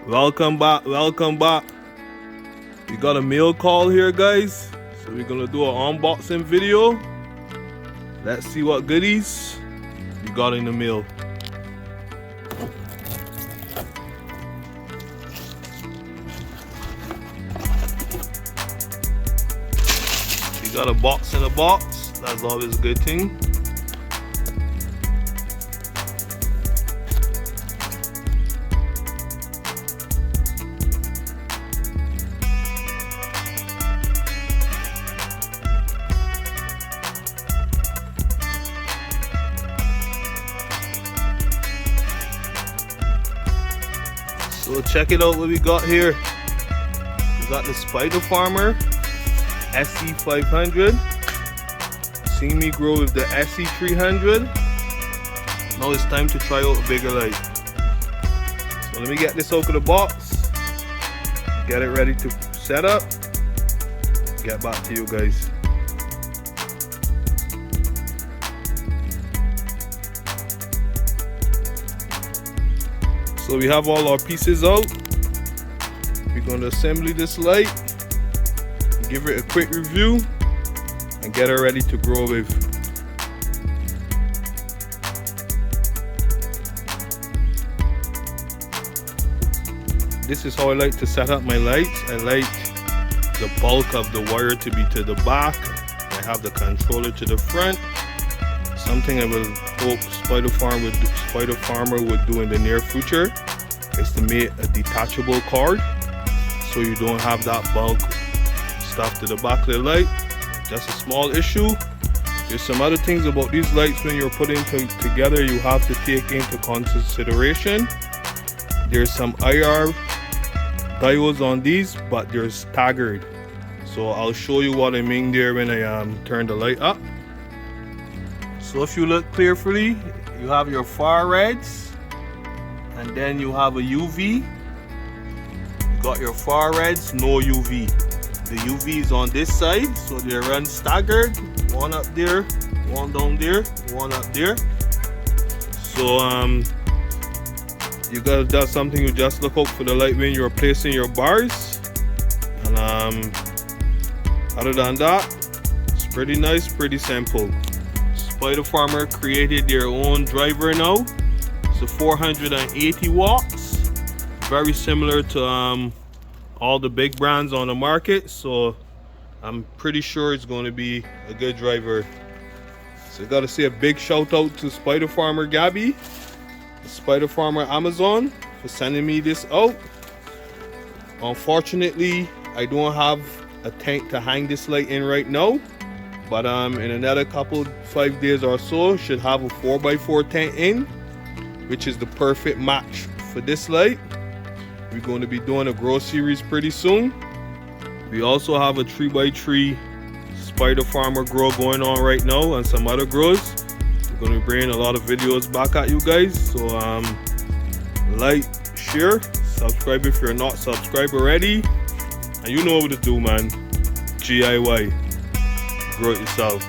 Welcome back. We got a mail call here, guys, so we're gonna do an unboxing video. Let's see what goodies we got in the mail. We got a box in a box. That's always a good thing. So check it out what we got here. We got the Spider Farmer SE5000. Seen me grow with the SE300. Now it's time to try out a bigger light. So let me get this out of the box, get it ready to set up, get back to you guys. So we have all our pieces out. We're going to assemble this light, give it a quick review, and get her ready to grow with. This is how I like to set up my lights. I like the bulk of the wire to be to the back. I have the controller to the front. Something I will hope Spider Farmer would do in the near future is to make a detachable cord, so you don't have that bulk stuff to the back of the light. Just a small issue. There's some other things about these lights when you're putting together you have to take into consideration. There's some IR diodes on these, but they're staggered. So I'll show you what I mean there when I turn the light up. So if you look carefully, you have your far reds, and then you have a UV. You got your far reds, no UV. The UV is on this side, so they run staggered. One up there, one down there, one up there. So you gotta do something. You just look out for the light when you're placing your bars. And other than that, it's pretty nice, pretty simple. Spider Farmer created their own driver now. It's a 480 watts, very similar to all the big brands on the market, so I'm pretty sure it's going to be a good driver. So I gotta say a big shout out to Spider Farmer Gabby, Spider Farmer Amazon, for sending me this out. Unfortunately, I don't have a tank to hang this light in right now, but in another 5 days or so should have a 4x4 tank in, which is the perfect match for this light. We're going to be doing a grow series pretty soon. We also have a 3x3 Spider Farmer grow going on right now, and some other grows. We're going to be bringing a lot of videos back at you guys. So like, share, subscribe if you're not subscribed already, and you know what to do, man. GIY. Grow it yourself.